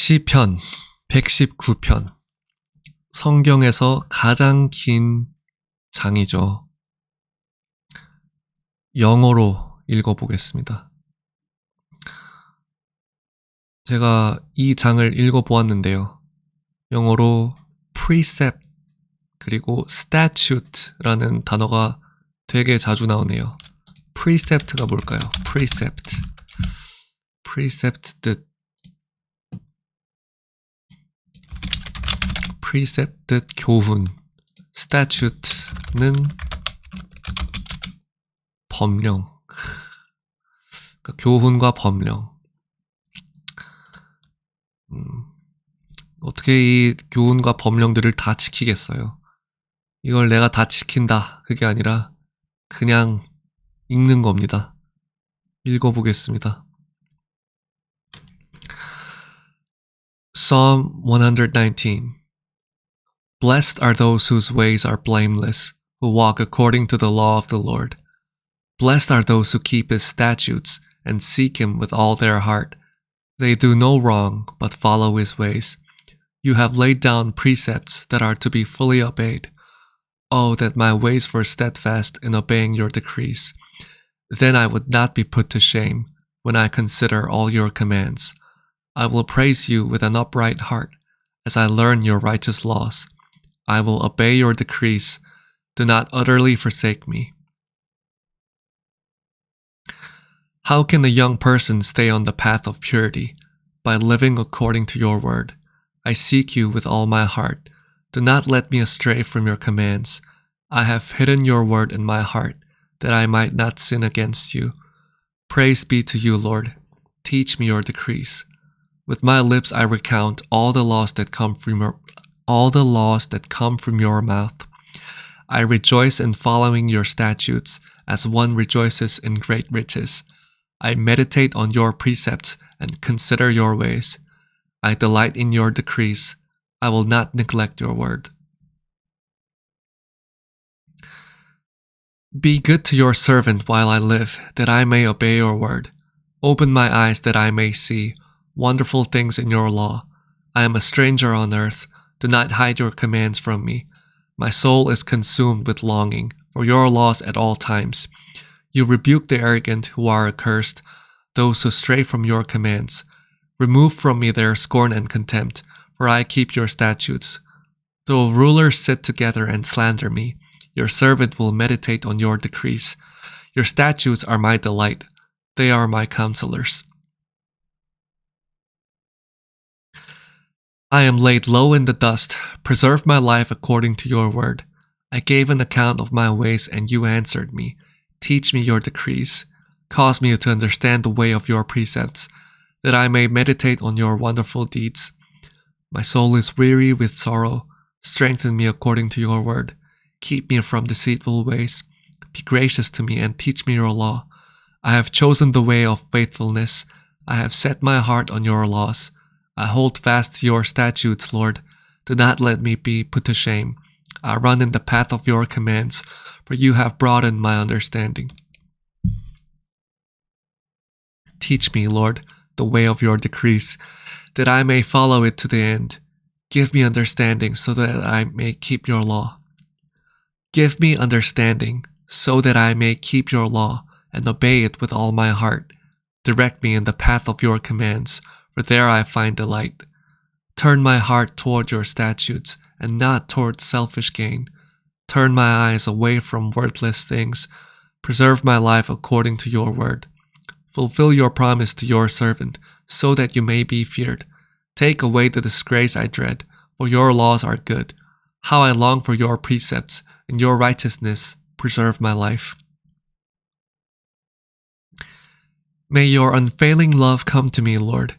시편 119편 성경에서 가장 긴 장이죠. 영어로 읽어보겠습니다. 제가 이 장을 읽어보았는데요. 영어로 precept 그리고 statute라는 단어가 되게 자주 나오네요. precept가 뭘까요? precept 뜻 precept 뜻 교훈, statute는 법령, 그러니까 교훈과 법령. 어떻게 이 교훈과 법령들을 다 지키겠어요? 이걸 내가 다 지킨다, 그게 아니라 그냥 읽는 겁니다. 읽어보겠습니다. Psalm 119. Blessed are those whose ways are blameless, who walk according to the law of the Lord. Blessed are those who keep his statutes and seek him with all their heart. They do no wrong, but follow his ways. You have laid down precepts that are to be fully obeyed. Oh, that my ways were steadfast in obeying your decrees. Then I would not be put to shame when I consider all your commands. I will praise you with an upright heart as I learn your righteous laws. I will obey your decrees. Do not utterly forsake me. How can a young person stay on the path of purity? By living according to your word. I seek you with all my heart. Do not let me astray from your commands. I have hidden your word in my heart, that I might not sin against you. Praise be to you, Lord. Teach me your decrees. With my lips I recount all the laws that come from your mouth. I rejoice in following your statutes, as one rejoices in great riches. I meditate on your precepts and consider your ways. I delight in your decrees. I will not neglect your word. Be good to your servant while I live, that I may obey your word. Open my eyes that I may see wonderful things in your law. I am a stranger on earth. Do not hide your commands from me. My soul is consumed with longing for your laws at all times. You rebuke the arrogant who are accursed, those who stray from your commands. Remove from me their scorn and contempt, for I keep your statutes. Though rulers sit together and slander me, your servant will meditate on your decrees. Your statutes are my delight. They are my counselors. I am laid low in the dust. Preserve my life according to your word. I gave an account of my ways, and you answered me. Teach me your decrees. Cause me to understand the way of your precepts, that I may meditate on your wonderful deeds. My soul is weary with sorrow. Strengthen me according to your word. Keep me from deceitful ways. Be gracious to me and teach me your law. I have chosen the way of faithfulness. I have set my heart on your laws. I hold fast to your statutes, Lord. Do not let me be put to shame. I run in the path of your commands, for you have broadened my understanding. Teach me, Lord, the way of your decrees, that I may follow it to the end. Give me understanding so that I may keep your law. Give me understanding so that I may keep your law and obey it with all my heart. Direct me in the path of your commands, for there I find delight. Turn my heart toward your statutes and not toward selfish gain. Turn my eyes away from worthless things. Preserve my life according to your word. Fulfill your promise to your servant, so that you may be feared. Take away the disgrace I dread, for your laws are good. How I long for your precepts, and your righteousness preserve my life. May your unfailing love come to me, Lord.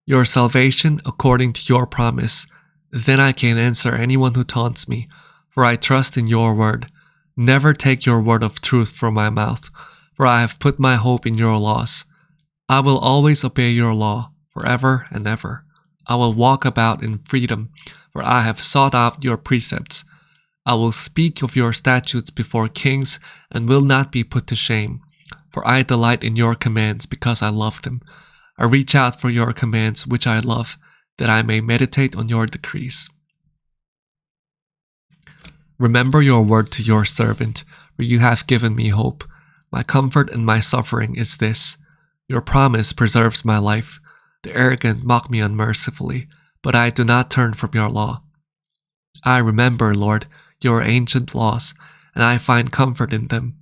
Your salvation according to your promise. Then I can answer anyone who taunts me, for I trust in your word. Never take your word of truth from my mouth, for I have put my hope in your laws. I will always obey your law, forever and ever. I will walk about in freedom, for I have sought out your precepts. I will speak of your statutes before kings and will not be put to shame, for I delight in your commands because I love them. I reach out for your commands, which I love. that I may meditate on your decrees. Remember your word to your servant, for you have given me hope. My comfort in my suffering is this: your promise preserves my life. The arrogant mock me unmercifully, but I do not turn from your law. I remember, Lord, your ancient laws, and I find comfort in them.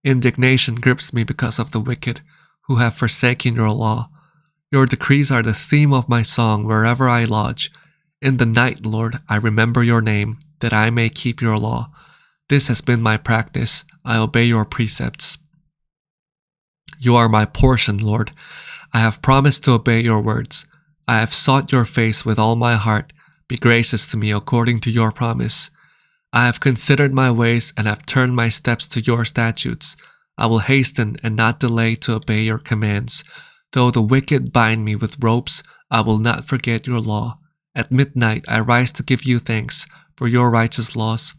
Indignation grips me because of the wicked, who have forsaken your law. Your decrees are the theme of my song wherever I lodge. In the night, Lord, I remember your name, that I may keep your law. This has been my practice. I obey your precepts. You are my portion, Lord. I have promised to obey your words. I have sought your face with all my heart. Be gracious to me according to your promise. I have considered my ways and have turned my steps to your statutes. I will hasten and not delay to obey your commands. Though the wicked bind me with ropes, I will not forget your law. At midnight I rise to give you thanks for your righteous laws.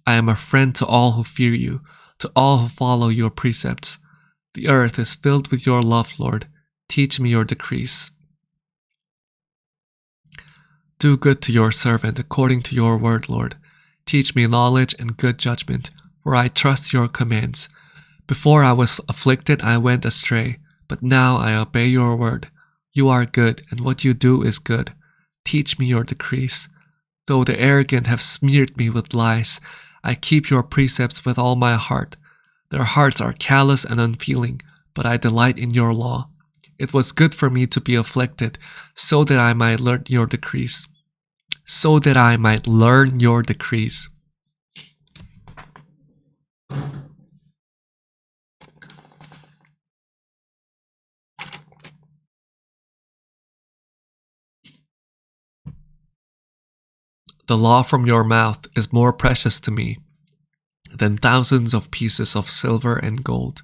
I am a friend to all who fear you, to all who follow your precepts. The earth is filled with your love, Lord. Teach me your decrees. Do good to your servant according to your word, Lord. Teach me knowledge and good judgment, for I trust your commands. Before I was afflicted, I went astray, but now I obey your word. You are good, and what you do is good. Teach me your decrees. Though the arrogant have smeared me with lies, I keep your precepts with all my heart. Their hearts are callous and unfeeling, but I delight in your law. It was good for me to be afflicted, so that I might learn your decrees. So that I might learn your decrees. The law from your mouth is more precious to me than thousands of pieces of silver and gold.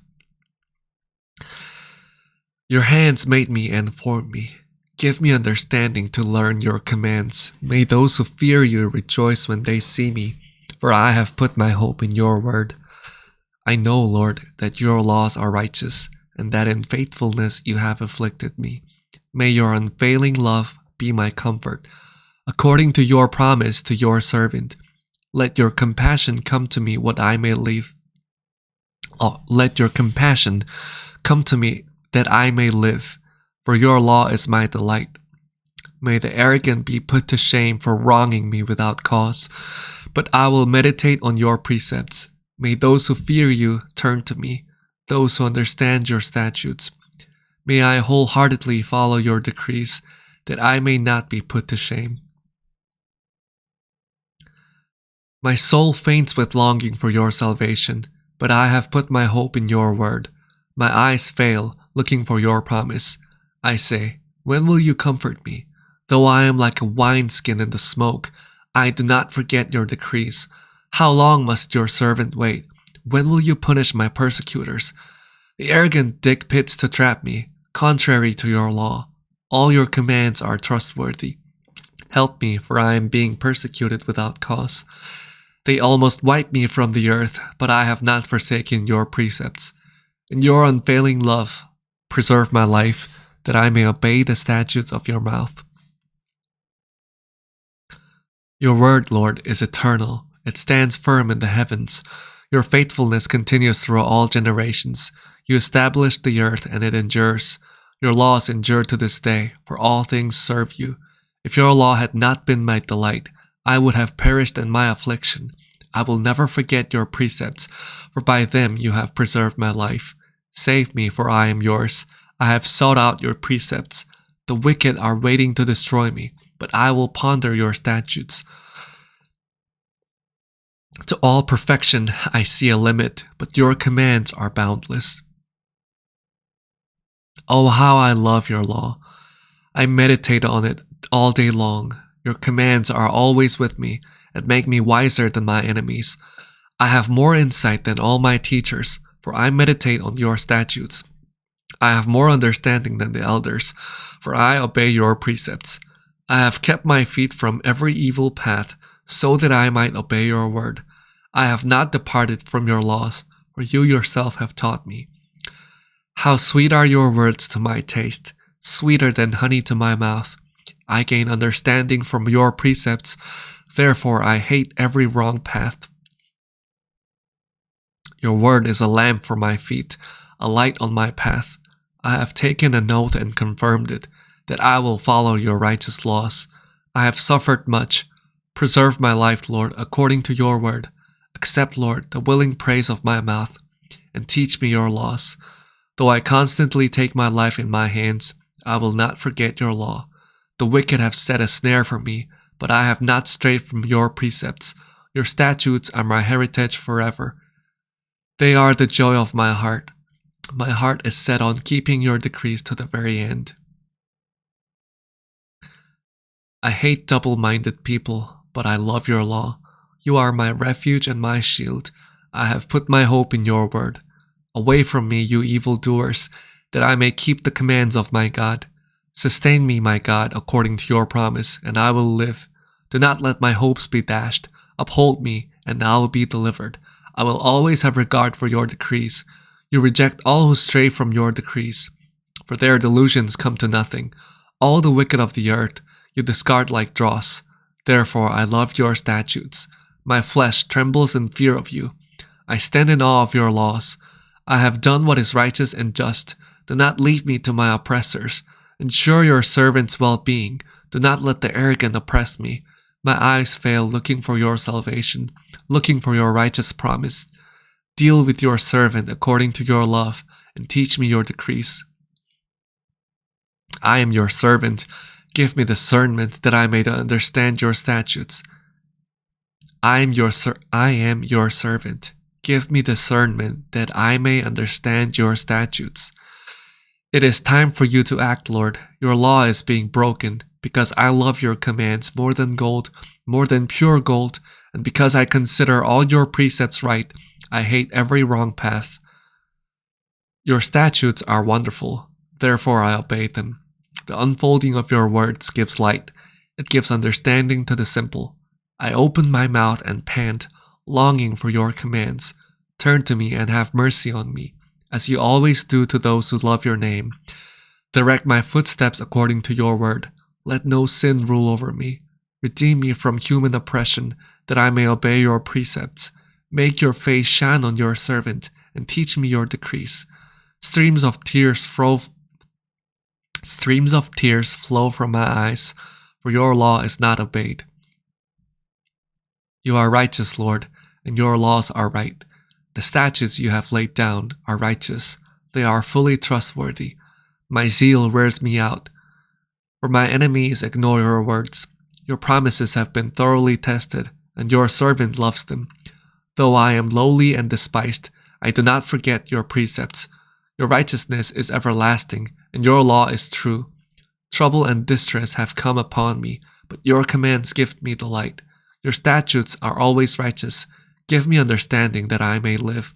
Your hands made me and formed me. Give me understanding to learn your commands. May those who fear you rejoice when they see me, for I have put my hope in your word. I know, Lord, that your laws are righteous, and that in faithfulness you have afflicted me. May your unfailing love be my comfort. According to your promise to your servant, let your compassion come to me what I may live. Let your compassion come to me that I may live, for your law is my delight. May the arrogant be put to shame for wronging me without cause, but I will meditate on your precepts. May those who fear you turn to me, those who understand your statutes. May I wholeheartedly follow your decrees, that I may not be put to shame. My soul faints with longing for your salvation, but I have put my hope in your word. My eyes fail, looking for your promise. I say, when will you comfort me? Though I am like a wineskin in the smoke, I do not forget your decrees. How long must your servant wait? When will you punish my persecutors? The arrogant dig pits to trap me, contrary to your law. All your commands are trustworthy. Help me, for I am being persecuted without cause. They almost wipe me from the earth, but I have not forsaken your precepts. In your unfailing love, preserve my life, that I may obey the statutes of your mouth. Your word, Lord, is eternal. It stands firm in the heavens. Your faithfulness continues through all generations. You established the earth, and it endures. Your laws endure to this day, for all things serve you. If your law had not been my delight, I would have perished in my affliction. I will never forget your precepts, for by them you have preserved my life. Save me, for I am yours. I have sought out your precepts. The wicked are waiting to destroy me, but I will ponder your statutes. To all perfection I see a limit, but your commands are boundless. Oh, how I love your law. I meditate on it all day long. Your commands are always with me and make me wiser than my enemies. I have more insight than all my teachers, for I meditate on your statutes. I have more understanding than the elders, for I obey your precepts. I have kept my feet from every evil path, so that I might obey your word. I have not departed from your laws, for you yourself have taught me. How sweet are your words to my taste, sweeter than honey to my mouth. I gain understanding from your precepts. Therefore, I hate every wrong path. Your word is a lamp for my feet, a light on my path. I have taken an oath and confirmed it, that I will follow your righteous laws. I have suffered much. Preserve my life, Lord, according to your word. Accept, Lord, the willing praise of my mouth, and teach me your laws. Though I constantly take my life in my hands, I will not forget your law. The wicked have set a snare for me, but I have not strayed from your precepts. Your statutes are my heritage forever. They are the joy of my heart. My heart is set on keeping your decrees to the very end. I hate double-minded people, but I love your law. You are my refuge and my shield. I have put my hope in your word. Away from me, you evildoers, that I may keep the commands of my God. Sustain me, my God, according to your promise, and I will live. Do not let my hopes be dashed. Uphold me, and I will be delivered. I will always have regard for your decrees. You reject all who stray from your decrees, for their delusions come to nothing. All the wicked of the earth you discard like dross. Therefore I love your statutes. My flesh trembles in fear of you. I stand in awe of your laws. I have done what is righteous and just. Do not leave me to my oppressors. Ensure your servant's well-being. Do not let the arrogant oppress me. My eyes fail looking for your salvation, looking for your righteous promise. Deal with your servant according to your love, and teach me your decrees. I am your servant. Give me discernment that I may understand your statutes. I am your servant. Give me discernment that I may understand your statutes. It is time for you to act, Lord. Your law is being broken, because I love your commands more than gold, more than pure gold, and because I consider all your precepts right, I hate every wrong path. Your statutes are wonderful, therefore I obey them. The unfolding of your words gives light. It gives understanding to the simple. I open my mouth and pant, longing for your commands. Turn to me and have mercy on me, as you always do to those who love your name. Direct my footsteps according to your word. Let no sin rule over me. Redeem me from human oppression, that I may obey your precepts. Make your face shine on your servant, and teach me your decrees. Streams of tears flow from my eyes, for your law is not obeyed. You are righteous, Lord, and your laws are right. The statutes you have laid down are righteous. They are fully trustworthy. My zeal wears me out, for my enemies ignore your words. Your promises have been thoroughly tested, and your servant loves them. Though I am lowly and despised, I do not forget your precepts. Your righteousness is everlasting, and your law is true. Trouble and distress have come upon me, but your commands give me delight. Your statutes are always righteous. Give me understanding that I may live.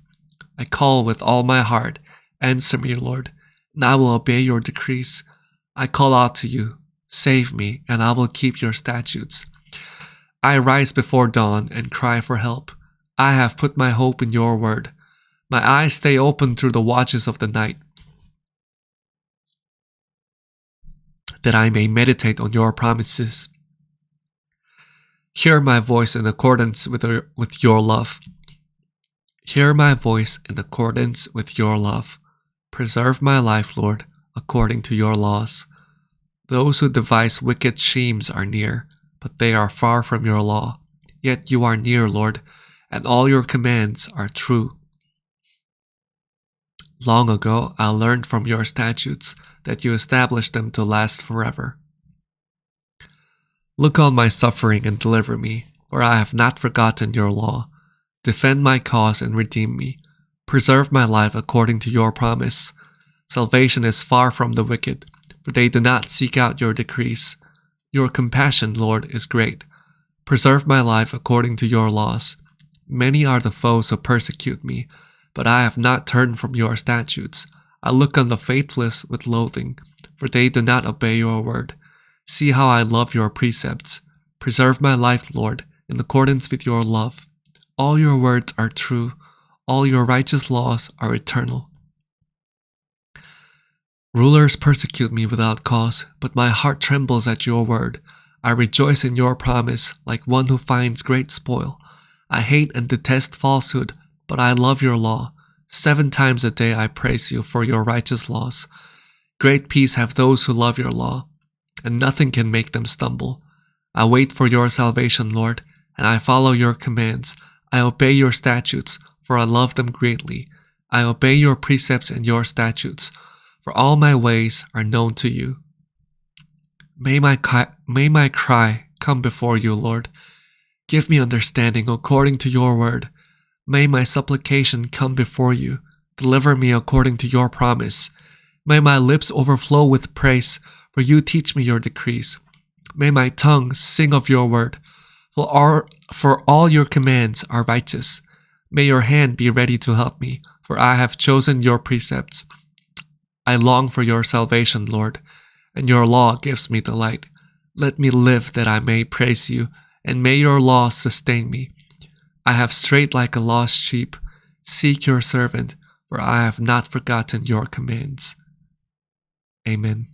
I call with all my heart. Answer me, Lord, and I will obey your decrees. I call out to you. Save me, and I will keep your statutes. I rise before dawn and cry for help. I have put my hope in your word. My eyes stay open through the watches of the night, that I may meditate on your promises. Hear my voice in accordance with your love. Hear my voice in accordance with your love. Preserve my life, Lord, according to your laws. Those who devise wicked schemes are near, but they are far from your law. Yet you are near, Lord, and all your commands are true. Long ago I learned from your statutes that you established them to last forever. Look on my suffering and deliver me, for I have not forgotten your law. Defend my cause and redeem me. Preserve my life according to your promise. Salvation is far from the wicked, for they do not seek out your decrees. Your compassion, Lord, is great. Preserve my life according to your laws. Many are the foes who persecute me, but I have not turned from your statutes. I look on the faithless with loathing, for they do not obey your word. See how I love your precepts. Preserve my life, Lord, in accordance with your love. All your words are true. All your righteous laws are eternal. Rulers persecute me without cause, but my heart trembles at your word. I rejoice in your promise like one who finds great spoil. I hate and detest falsehood, but I love your law. 7 times a day I praise you for your righteous laws. Great peace have those who love your law, and nothing can make them stumble. I wait for your salvation, Lord, and I follow your commands. I obey your statutes, for I love them greatly. I obey your precepts and your statutes, for all my ways are known to you. May my cry come before you, Lord. Give me understanding according to your word. May my supplication come before you. Deliver me according to your promise. May my lips overflow with praise, for you teach me your decrees. May my tongue sing of your word, for all your commands are righteous. May your hand be ready to help me, for I have chosen your precepts. I long for your salvation, Lord, and your law gives me delight. Let me live that I may praise you, and may your law sustain me. I have strayed like a lost sheep. Seek your servant, for I have not forgotten your commands. Amen.